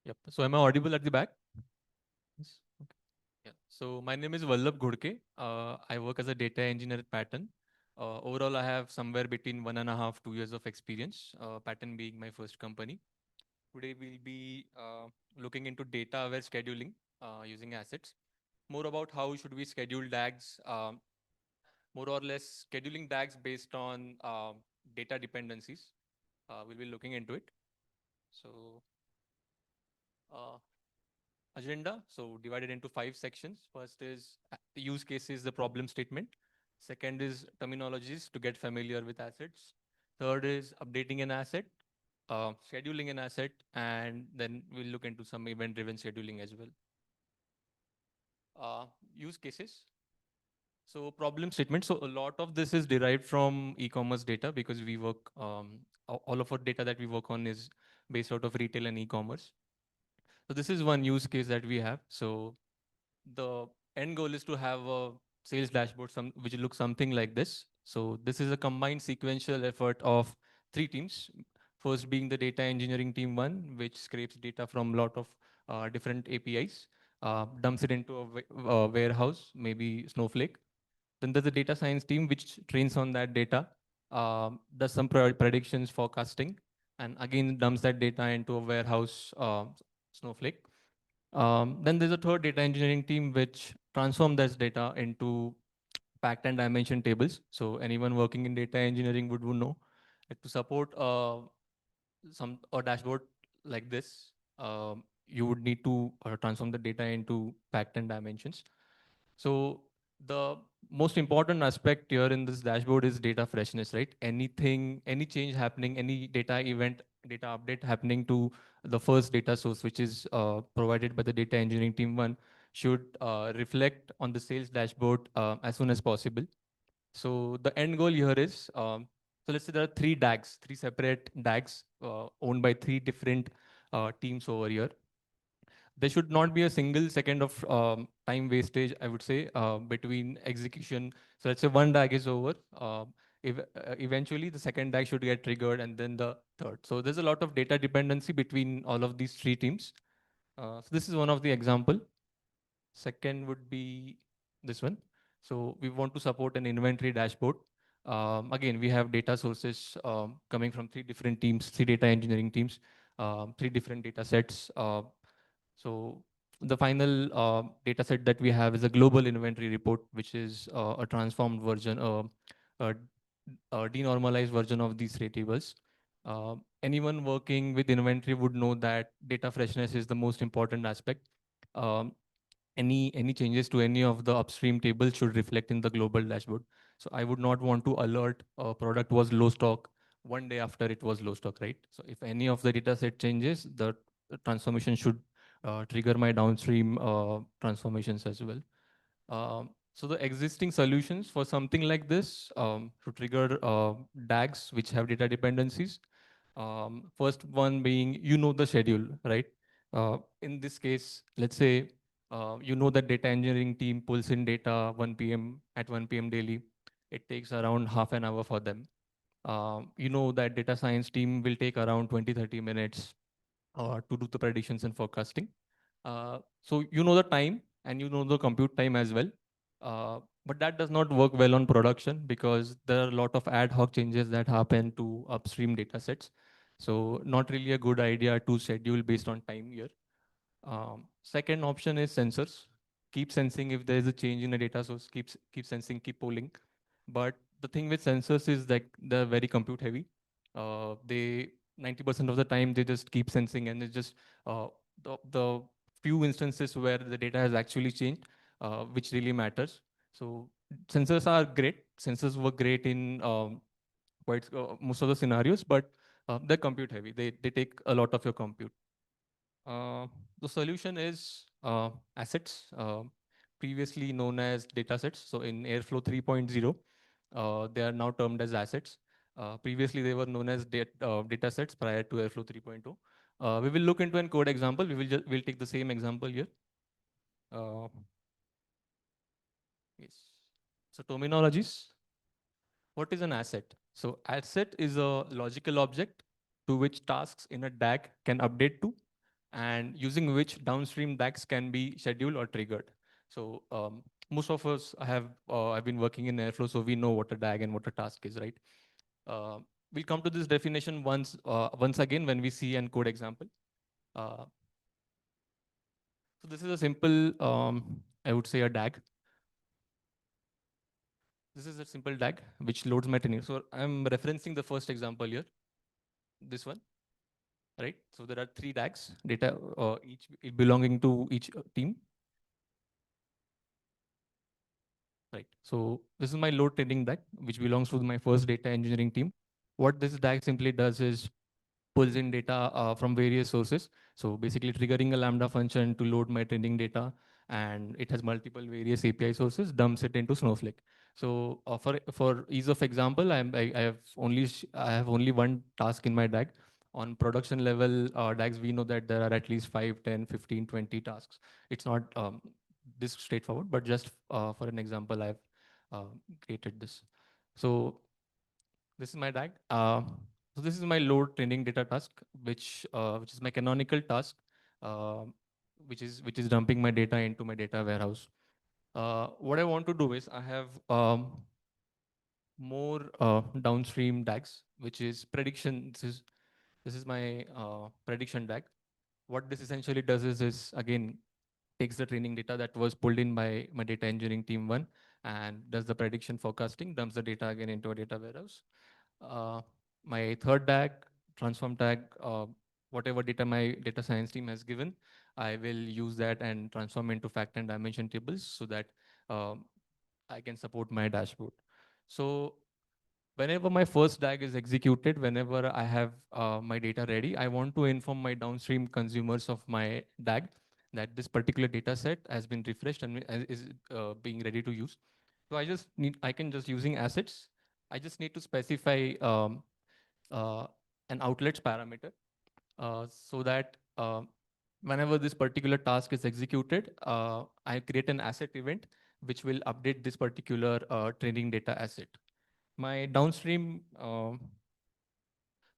Yep. So am I audible at the back? Yes. Okay. Yeah. So my name is Vallabh Ghodke. I work as a data engineer at Pattern. Overall, I have somewhere between 1.5, 2 years of experience, Pattern being my first company. Today, we'll be looking into data-aware scheduling using assets. More about how should we schedule DAGs, more or less scheduling DAGs based on data dependencies. We'll be looking into it. So uh, agenda. So divided into 5 sections. First is the use cases, the problem statement. Second is terminologies to get familiar with assets. Third is updating an asset, scheduling an asset, and then we'll look into some event-driven scheduling as well. Use cases. So problem statement. So a lot of this is derived from e-commerce data because we work, all of our data that we work on is based out of retail and e-commerce. So this is one use case that we have. So the end goal is to have a sales dashboard which looks something like this. So this is a combined sequential effort of 3 teams. First being the data engineering team one, which scrapes data from a lot of different APIs, dumps it into a warehouse, maybe Snowflake. Then there's the data science team, which trains on that data, does some predictions, forecasting, and again dumps that data into a warehouse, Snowflake. Then there's a third data engineering team which transform this data into fact and dimension tables. So anyone working in data engineering would know that to support some a dashboard like this, you would need to transform the data into fact and dimensions. So the most important aspect here in this dashboard is data freshness, right? Anything, any change happening, any data event, data update happening to the first data source, which is provided by the data engineering team one, should reflect on the sales dashboard as soon as possible. So the end goal here is, so let's say there are three DAGs, three separate DAGs owned by three different teams over here. There should not be a single second of time wastage, I would say, between execution. So let's say one DAG is over. Eventually, the second DAG should get triggered and then the third. So there's a lot of data dependency between all of these three teams. So this is one of the example. Second would be this one. So we want to support an inventory dashboard. Again, we have data sources coming from three different teams, three data engineering teams, three different data sets. So the final data set that we have is a global inventory report, which is a transformed version, a, a denormalized version of these three tables. Anyone working with inventory would know that data freshness is the most important aspect. Um, any changes to any of the upstream tables should reflect in the global dashboard. So I would not want to alert a product was low stock one day after it was low stock, right? So if any of the data set changes, the transformation should trigger my downstream transformations as well. So the existing solutions for something like this to trigger DAGs which have data dependencies. First one being, the schedule, right? In this case, let's say that data engineering team pulls in data 1 p.m. at 1 p.m. daily. It takes around half an hour for them. That data science team will take around 20-30 minutes to do the predictions and forecasting. So you know the time and you know the compute time as well. But that does not work well on production because there are a lot of ad hoc changes that happen to upstream data sets. So not really a good idea to schedule based on time here. Second option is sensors. Keep sensing if there is a change in a data source, keep sensing, keep polling. But the thing with sensors is that they're very compute heavy. They 90% of the time they just keep sensing, and it's just the few instances where the data has actually changed, which really matters. So sensors are great. Sensors work great in quite most of the scenarios, but they're compute heavy. They take a lot of your compute. Uh, the solution is assets, previously known as datasets. So in Airflow 3.0, they are now termed as assets. Previously, they were known as datasets prior to Airflow 3.0. We will look into an code example. We'll take the same example here. Uh, yes. So terminologies. What is an asset? So asset is a logical object to which tasks in a DAG can update to. and using which downstream DAGs can be scheduled or triggered. So most of us I've been working in Airflow, so we know what a DAG and what a task is, right? Uh, we'll come to this definition once again when we see an code example. Uh, so this is a simple, I would say a DAG. This is a simple DAG which loads my training. So I'm referencing the first example here, this one, right? So there are three DAGs, data each belonging to each team, right? So this is my load training DAG, which belongs to my first data engineering team. What this DAG simply does is pulls in data from various sources. So basically triggering a Lambda function to load my training data, and it has multiple various API sources, dumps it into Snowflake. So for ease of example, I have only one task in my DAG. On production level DAGs, we know that there are at least 5, 10, 15, 20 tasks. It's not this straightforward, but just for an example, I've uh, created this. So this is my DAG. So this is my load training data task, which is my canonical task, uh, which is dumping my data into my data warehouse. What I want to do is I have more downstream DAGs, which is prediction. This is my prediction DAG. What this essentially does is again takes the training data that was pulled in by my data engineering team one and does the prediction forecasting, dumps the data again into a data warehouse. uh, my third tag, transform tag, whatever data my data science team has given, I will use that and transform into fact and dimension tables so that um, I can support my dashboard. So whenever my first DAG is executed, whenever I have my data ready, I want to inform my downstream consumers of my DAG that this particular data set has been refreshed and is being ready to use. So I can just using assets. I just need to specify uh, an outlets parameter so that whenever this particular task is executed, I create an asset event which will update this particular training data asset. My downstream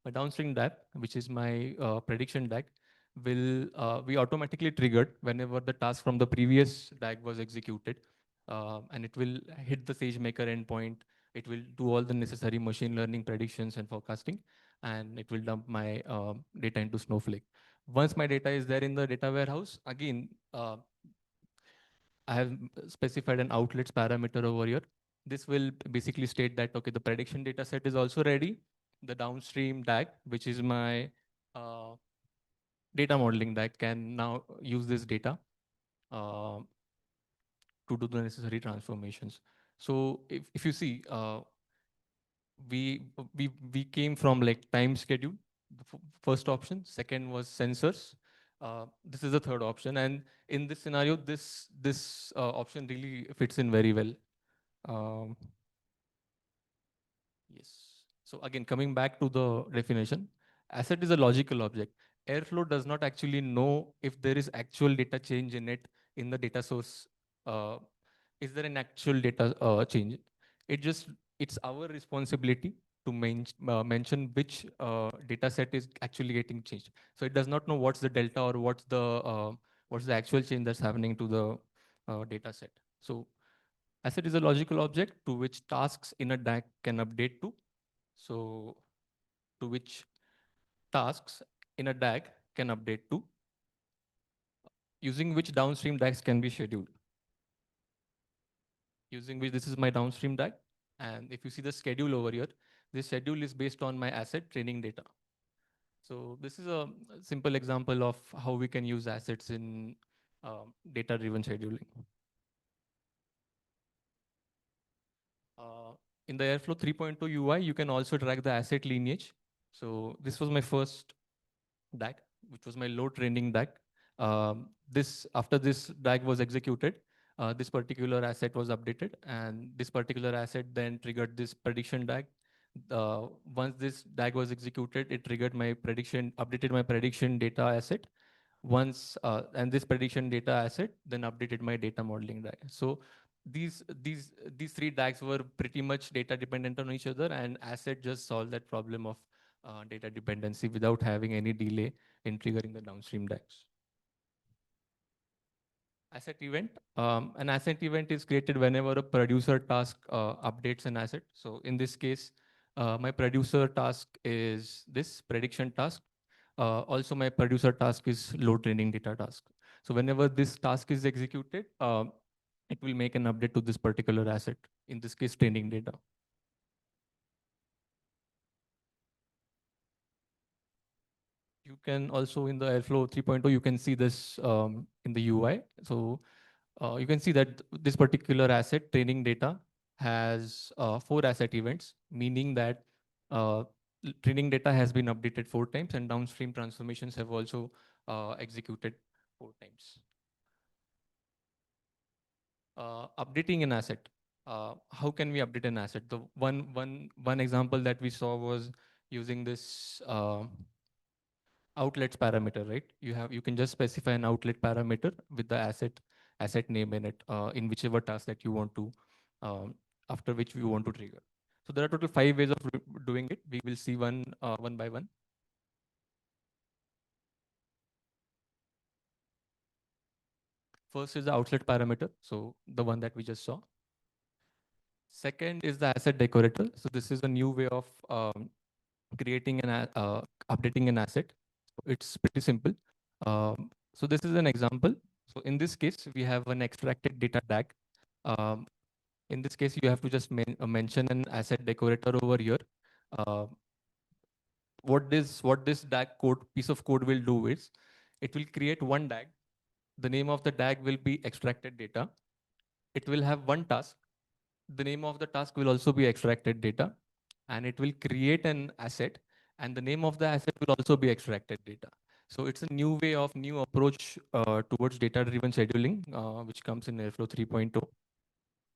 DAG, which is my prediction DAG, will be automatically triggered whenever the task from the previous DAG was executed. And it will hit the SageMaker endpoint. It will do all the necessary machine learning predictions and forecasting, and it will dump my data into Snowflake. Once my data is there in the data warehouse, again, I have specified an outlets parameter over here. This will basically state that, okay, the prediction data set is also ready. The downstream DAG, which is my uh, data modeling DAG, can now use this data uh, to do the necessary transformations. So if you see, we came from like time schedule, the first option. Second was sensors. This is the third option, and in this scenario, this option really fits in very well. Um, yes. So again, coming back to the definition, asset is a logical object. Airflow does not actually know if there is actual data change in it in the data source. Uh, is there an actual data change? It's our responsibility to mention which data set is actually getting changed. So it does not know what's the delta or what's the actual change that's happening to the data set. So asset is a logical object to which tasks in a DAG can update to. So to which tasks in a DAG can update to, using which downstream DAGs can be scheduled. Using which this is my downstream DAG. And if you see the schedule over here, this schedule is based on my asset training data. So this is a simple example of how we can use assets in data-driven scheduling. Uh, in the Airflow 3.2 UI, you can also track the asset lineage. So this was my first DAG, which was my load training DAG. This after this DAG was executed, this particular asset was updated, and this particular asset then triggered this prediction DAG. Once this DAG was executed, it triggered my prediction, updated my prediction data asset. Once and this prediction data asset then updated my data modeling DAG. So these three DAGs were pretty much data dependent on each other, and asset just solved that problem of data dependency without having any delay in triggering the downstream DAGs. Asset event. An asset event is created whenever a producer task updates an asset. So in this case, my producer task is this prediction task. Also, my producer task is load training data task. So whenever this task is executed, it will make an update to this particular asset, in this case, training data. You can also in the Airflow 3.0, you can see this in the UI. So you can see that this particular asset training data has 4 asset events, meaning that training data has been updated 4 times and downstream transformations have also executed 4 times. Updating an asset. How can we update an asset? The one example that we saw was using this outlets parameter, right? You can just specify an outlet parameter with the asset name in it, in whichever task that you want to, after which you want to trigger. So there are total 5 ways of doing it. We will see one by one. First is the outlet parameter, so the one that we just saw. Second is the asset decorator. So this is a new way of creating updating an asset. It's pretty simple. So this is an example. So in this case, we have an extracted data tag. Um, in this case, you have to just mention an asset decorator over here. Uh, what this DAG piece of code will do is, it will create one DAG. The name of the DAG will be extracted data. It will have one task. The name of the task will also be extracted data, and it will create an asset, and the name of the asset will also be extracted data. So it's a new approach towards data-driven scheduling, which comes in Airflow 3.0.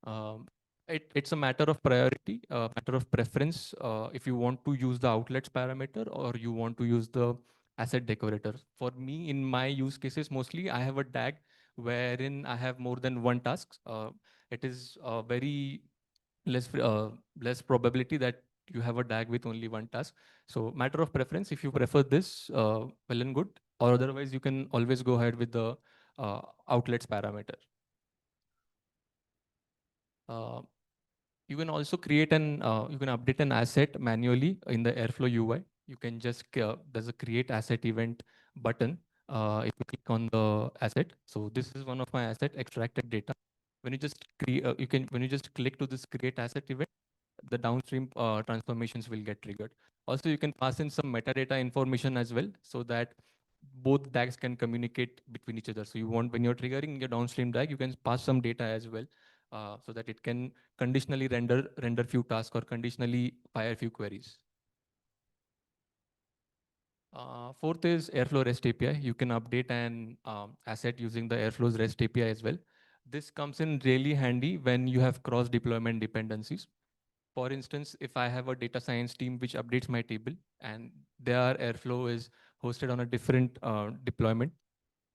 Um, it's a matter of priority, matter of preference, if you want to use the outlets parameter or you want to use the asset decorator. For me, in my use cases, mostly I have a tag wherein I have more than one task. It is very less probability that you have a tag with only one task. So matter of preference, if you prefer this, well and good, or otherwise you can always go ahead with the outlets parameter. Uh, You can also you can update an asset manually in the Airflow UI. You can just, there's a create asset event button. If you click on the asset, so this is one of my asset extracted data. When you just when you just click to this create asset event, the downstream transformations will get triggered. Also, you can pass in some metadata information as well, so that both DAGs can communicate between each other. So you want, when you're triggering your downstream DAG, you can pass some data as well, so that it can conditionally render few tasks or conditionally fire few queries. Fourth is Airflow REST API. You can update an asset using the Airflow's REST API as well. This comes in really handy when you have cross-deployment dependencies. For instance, if I have a data science team which updates my table and their Airflow is hosted on a different deployment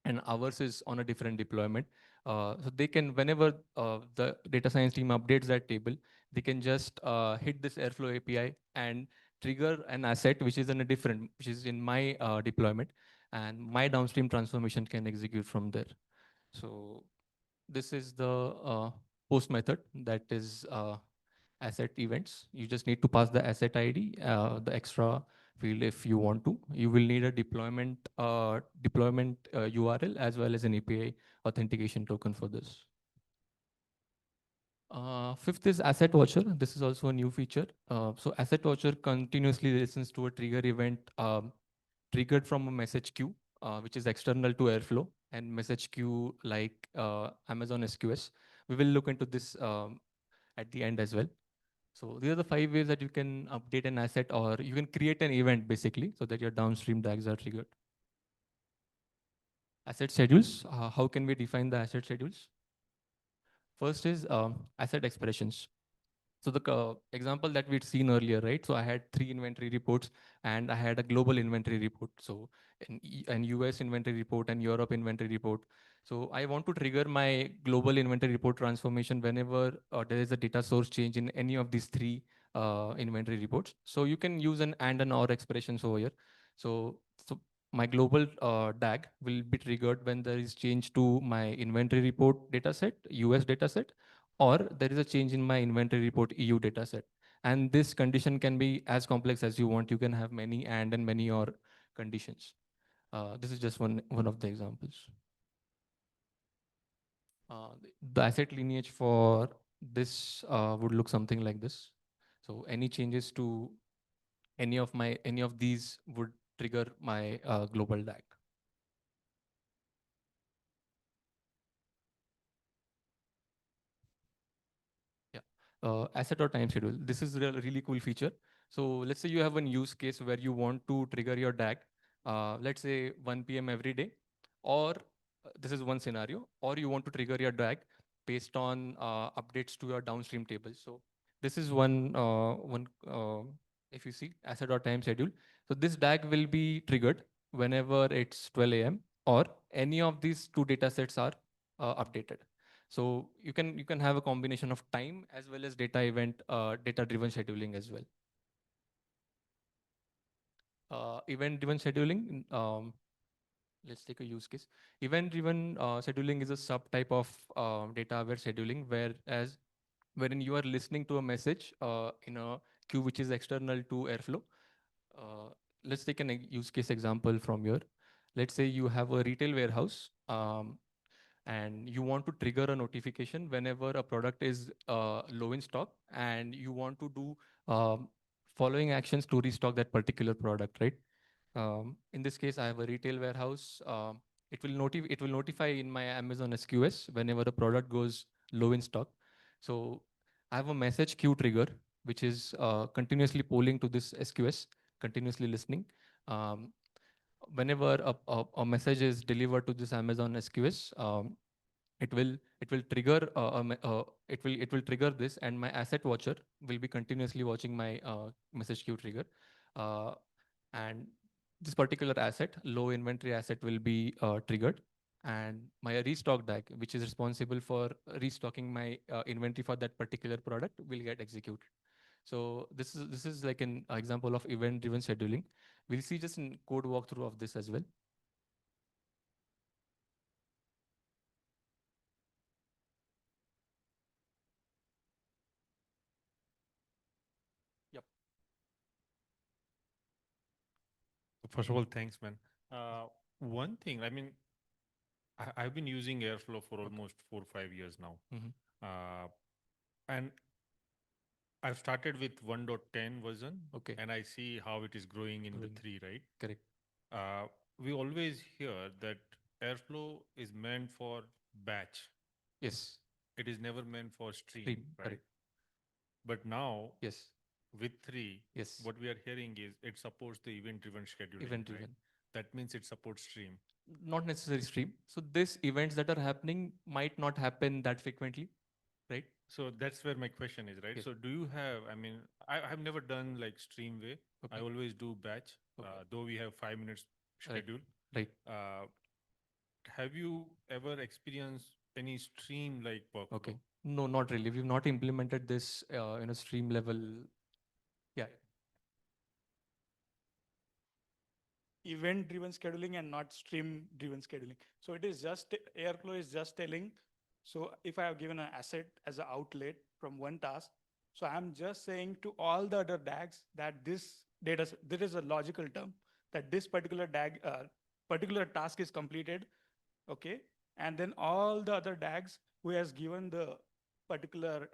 and ours is on a different deployment, so they can, whenever the data science team updates that table, they can just hit this Airflow API and trigger an asset which is in a different, which is in my deployment, and my downstream transformation can execute from there. So this is the post method, that is asset events. You just need to pass the asset ID, the extra field if you want to. You will need a deployment URL as well as an API authentication token for this. Fifth is Asset Watcher. This is also a new feature. So Asset Watcher continuously listens to a trigger event triggered from a message queue, which is external to Airflow, and message queue like Amazon SQS. We will look into this at the end as well. So these are the 5 ways that you can update an asset, or you can create an event basically so that your downstream DAGs are triggered. Asset schedules. How can we define the asset schedules? First is asset expressions. So the example that we'd seen earlier, right? So I had 3 inventory reports and I had a global inventory report. So an US inventory report and Europe inventory report. So I want to trigger my global inventory report transformation whenever there is a data source change in any of these 3 inventory reports. So you can use an and or expressions over here. So my global DAG will be triggered when there is change to my inventory report dataset, US dataset, or there is a change in my inventory report EU dataset. And this condition can be as complex as you want. You can have many and many or conditions. This is just one of the examples. The asset lineage for this would look something like this. So any changes to any of these would trigger my global DAG. Yeah. Asset or time schedule. This is a really cool feature. So let's say you have one use case where you want to trigger your DAG, let's say 1 p.m. every day, or this is one scenario, or you want to trigger your DAG based on updates to your downstream tables. So this is one if you see asset or time schedule. So this DAG will be triggered whenever it's 12 a.m. or any of these two data sets are updated. So you can have a combination of time as well as data driven scheduling as well. Event driven scheduling. Let's take a use case. Event driven scheduling is a subtype of data aware scheduling, wherein you are listening to a message in a queue which is external to Airflow. Uh, let's take an use case example from here. Let's say you have a retail warehouse. And you want to trigger a notification whenever a product is low in stock, and you want to do following actions to restock that particular product, right? In this case, I have a retail warehouse. It will notify in my Amazon SQS whenever a product goes low in stock. So I have a message queue trigger, which is continuously polling to this SQS, continuously listening. Um, Whenever a message is delivered to this Amazon SQS, it will trigger it will trigger this, and my asset watcher will be continuously watching my message queue trigger, uh, and this particular asset, low inventory asset, will be triggered, and my restock DAG, which is responsible for restocking my inventory for that particular product, will get executed. So this is like an example of event driven scheduling. We'll see just in code walkthrough of this as well. Yep. First of all, thanks, man. One thing, I mean, I've been using Airflow for Okay. almost 4 or 5 years now. Mm-hmm. Uh, and I've started with 1.10 version, Okay. and I see how it is growing in the Growing. 3, right? Correct. Uh, we always hear that Airflow is meant for batch. Yes. It is never meant for stream, Stream. right? Correct. But now Yes. with 3, Yes. what we are hearing is it supports the event-driven scheduling, Event right? driven. That means it supports stream. Not necessarily stream. So these events that are happening might not happen that frequently, right? So that's where my question is, right? Yes. So do you have, I mean, I've never done like stream way. I Okay. always do batch, Okay. though we have 5 minutes Right. schedule. Right. Uh, have you ever experienced any stream like workflow? Okay. No, not really. We've not implemented this in a stream level. Yeah. Event driven scheduling and not stream driven scheduling. So it is just Airflow is just telling. So if I have given an asset as an outlet from one task, so I'm just saying to all the other DAGs that there is a logical term that this particular particular task is completed. Okay. And then all the other DAGs who has given the particular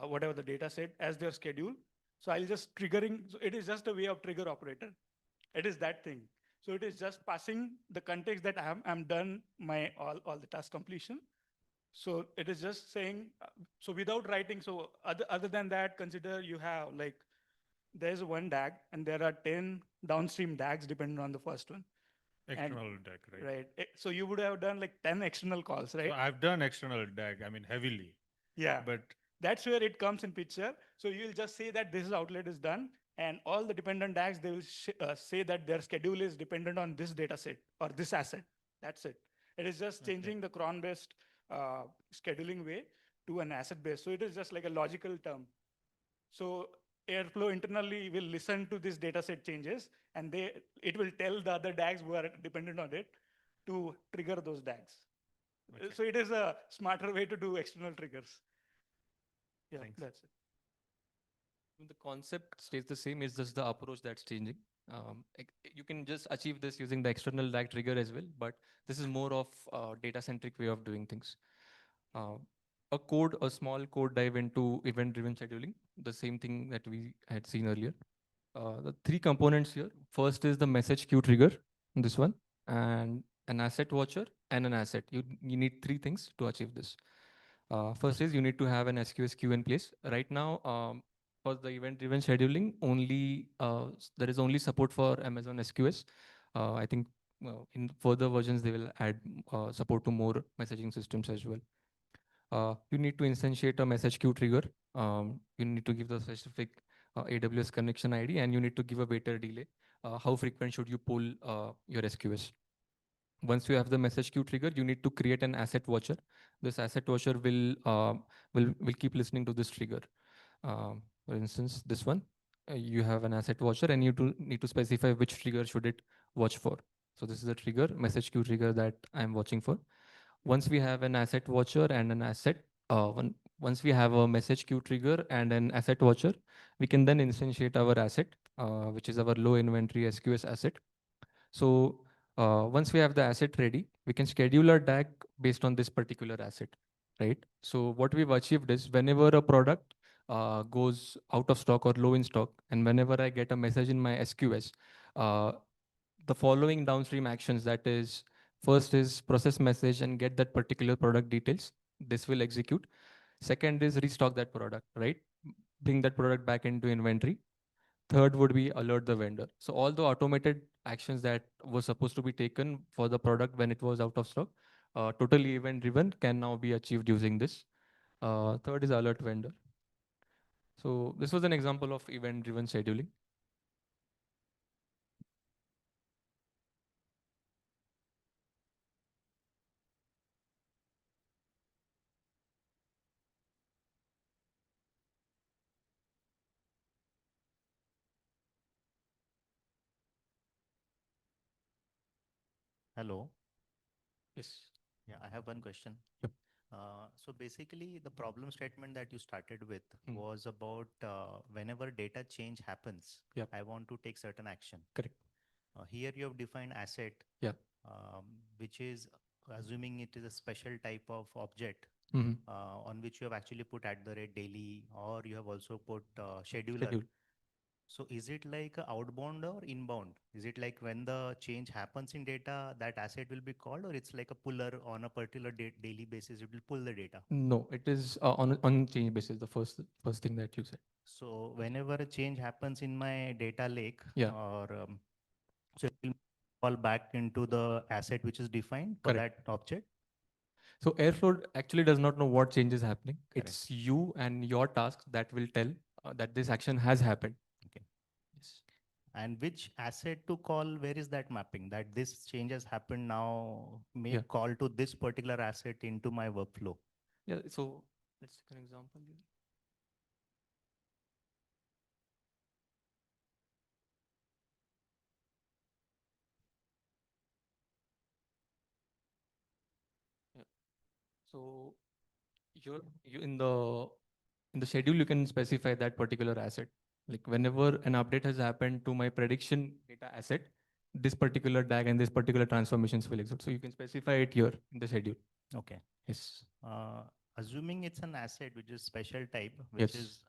whatever the data set as their schedule. So I'll just triggering. So it is just a way of trigger operator. It is that thing. So it is just passing the context that I'm done my all the task completion. So it is just saying, so without writing, so other than that, consider you have like, there's one DAG and there are 10 downstream DAGs depending on the first one. And External DAG, right? right. So you would have done like 10 external calls, So right? I've done external DAG, I mean, heavily, Yeah. but That's where it comes in picture. So you'll just say that this outlet is done, and all the dependent DAGs, they will say that their schedule is dependent on this data set or this asset. That's it. It is just okay. changing the cron-based scheduling way to an asset-based. So it is just like a logical term. So Airflow internally will listen to this data set changes, and it will tell the other DAGs who are dependent on it to trigger those DAGs. Okay. So it is a smarter way to do external triggers. Yeah, Thanks. that's it. The concept stays the same. It's just the approach that's changing. You can just achieve this using the external DAG trigger as well, but this is more of a data-centric way of doing things. Uh, a small code dive into event-driven scheduling, the same thing that we had seen earlier. The three components here. First is the message queue trigger, this one, and an asset watcher and an asset. You need three things to achieve this. First is you need to have an SQS queue in place. Right now, for the event-driven scheduling, there is only support for Amazon SQS. I think in further versions they will add support to more messaging systems as well. You need to instantiate a message queue trigger. You need to give the specific AWS connection ID, and you need to give a waiter delay. How frequent should you pull your SQS? Once you have the message queue trigger, you need to create an asset watcher. This asset watcher will keep listening to this trigger. For instance, this one, you have an asset watcher, and you need to specify which trigger should it watch for. So this is a trigger, message queue trigger that I'm watching for. Once we have an asset watcher and an asset, once we have a message queue trigger and an asset watcher, we can then instantiate our asset, which is our low inventory SQS asset. So once we have the asset ready, we can schedule our DAG based on this particular asset, right? So what we've achieved is whenever a product goes out of stock or low in stock, and whenever I get a message in my SQS, uh, the following downstream actions, that is, first is process message and get that particular product details. This will execute. Second is restock that product, right? Bring that product back into inventory. Third would be alert the vendor. So all the automated actions that were supposed to be taken for the product when it was out of stock, totally event driven, can now be achieved using this. Third is alert vendor. So this was an example of event driven scheduling. Hello. Yes. Yeah, I have one question. Yep. So basically, the problem statement that you started with Hmm. was about whenever data change happens, Yep. I want to take certain action. Correct. Here you have defined asset, Yeah. which is assuming it is a special type of object Hmm. on which you have actually put at the rate daily, or you have also put scheduler. Schedule. So is it like a outbound or inbound? Is it like when the change happens in data, that asset will be called, or it's like a puller on a particular daily basis, it will pull the data? No, it is on change basis. The first thing that you said. So whenever a change happens in my data lake, Yeah. or so it will fall back into the asset which is defined for Correct. that object. So Airflow actually does not know what change is happening. Correct. It's you and your task that will tell that this action has happened. Okay. Yes. And which asset to call? Where is that mapping? That this change has happened now, Yeah. make call to this particular asset into my workflow. Yeah. So let's take an example here. Yeah. So you in the schedule you can specify that particular asset. Like whenever an update has happened to my prediction data asset, this particular DAG and this particular transformations will exist. So you can specify it here in the schedule. Okay. Yes. Uh, Assuming it's an asset which is special type, which Yes. is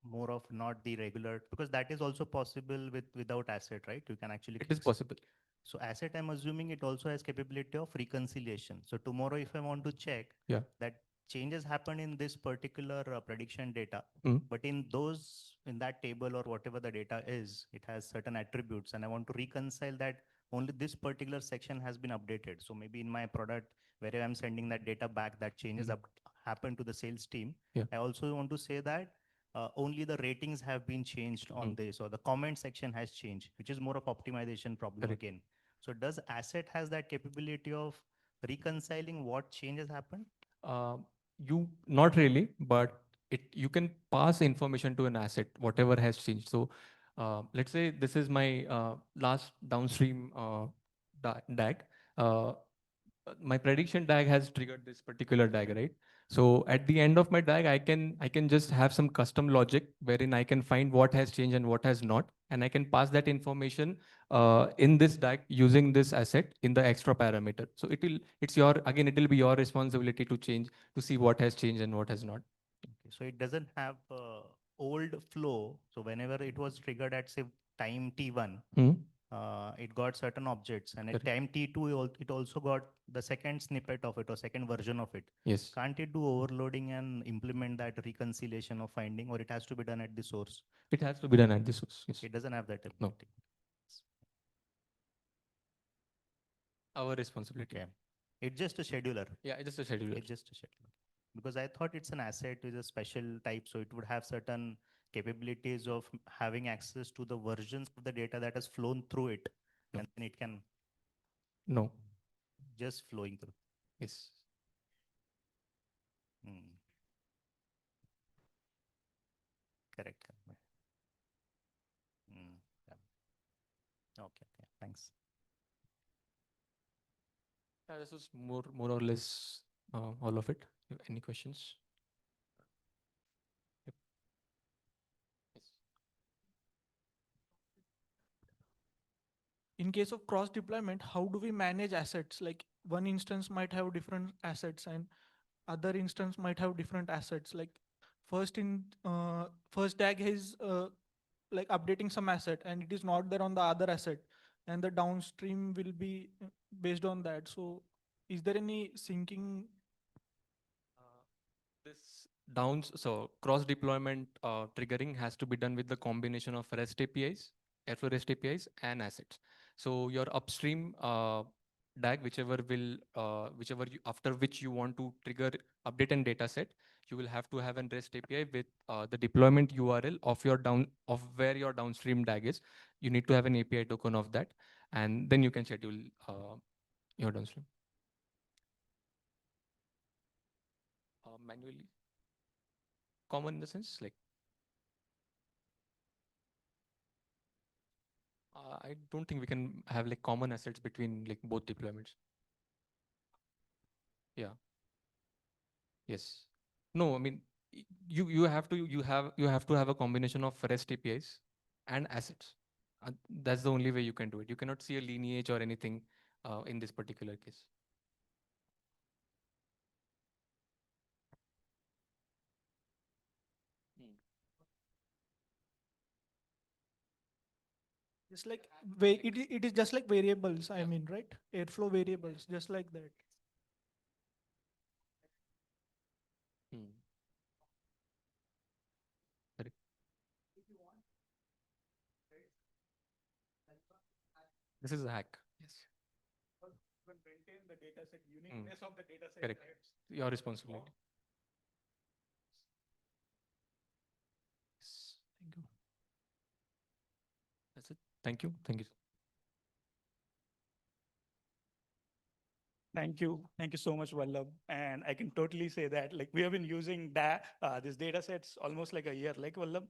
more of not the regular, because that is also possible without asset, right? You can actually It is click. possible. So asset, I'm assuming it also has capability of reconciliation. So tomorrow, if I want to check Yeah. that changes happen in this particular prediction data, Mm. but in that table or whatever the data is, it has certain attributes, and I want to reconcile that only this particular section has been updated. So maybe in my product, where I'm sending that data back, that changes up happen to the sales team. Yeah. I also want to say that only the ratings have been changed on this, or the comment section has changed, which is more of optimization problem Correct. again. So does asset has that capability of reconciling what changes happened? Uh, you not really, but you can pass information to an asset, whatever has changed. So let's say this is my last downstream DAG. Uh, my prediction DAG has triggered this particular DAG, right? So at the end of my DAG, I can just have some custom logic wherein I can find what has changed and what has not, and I can pass that information in this DAG using this asset in the extra parameter. So it will be your responsibility to change, to see what has changed and what has not. Okay, so it doesn't have old flow. So whenever it was triggered at say time t1, Hmm? it got certain objects, and at Correct. time t2, it also got the second snippet of it or second version of it. Yes. Can't it do overloading and implement that reconciliation of finding, or it has to be done at the source? It has to be done at the source. Yes. It doesn't have that No. ability. Our responsibility. Okay. It's just a scheduler. Yeah, it's just a scheduler. It's just a scheduler. Because I thought it's an asset with a special type, so it would have certain capabilities of having access to the versions of the data that has flown through it, No. and then it can No. just flowing through. Yes. Hmm. Correct. Correct. Hmm. Yeah. Okay. Okay. Thanks. Yeah, this was more or less all of it. Any questions? Yep. Yes. In case of cross deployment, how do we manage assets? Like one instance might have different assets and other instance might have different assets. Like first tag is like updating some asset and it is not there on the other asset, and the downstream will be based on that. So is there any syncing? This so cross deployment triggering has to be done with the combination of REST APIs, Airflow REST APIs, and assets. So your upstream DAG, whichever after which you want to trigger update and data set, you will have to have an REST API with the deployment URL of where your downstream DAG is. You need to have an API token of that, and then you can schedule your downstream manually. Common in the sense like I don't think we can have like common assets between like both deployments. Yeah. Yes. No, I mean you have to have a combination of REST APIs and assets. That's the only way you can do it. You cannot see a lineage or anything in this particular case. Hmm. Just like it is just like variables. I mean, right? Airflow variables, just like that. Hmm. Correct. This is a hack. Yes. Even maintain the data set, Hmm. uniqueness of the data set. Correct. Right? Your responsibility. Yes. Thank you. That's it. Thank you. Thank you. Thank you. Thank you so much, Vallabh. And I can totally say that like we have been using this data sets almost like a year, like Vallabh.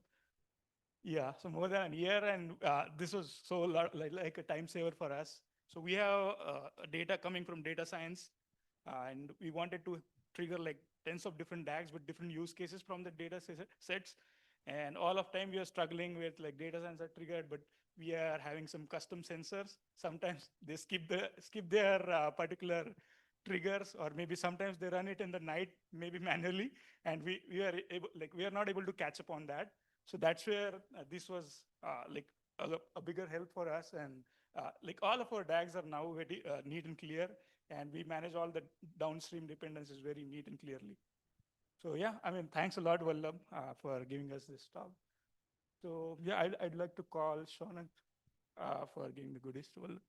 Yeah, so more than a year, and this was so like a time saver for us. So we have data coming from data science, and we wanted to trigger like tens of different DAGs with different use cases from the sets. And all of time we are struggling with like data science are triggered, but we are having some custom sensors. Sometimes they skip their particular triggers, or maybe sometimes they run it in the night, maybe manually, and we are not able to catch up on that. So that's where this was like a bigger help for us. And like all of our DAGs are now very neat and clear, and we manage all the downstream dependencies very neat and clearly. So yeah, I mean, thanks a lot, Vallabh, for giving us this talk. So yeah, I'd like to call Shaunak for giving the goodies to Vallabh.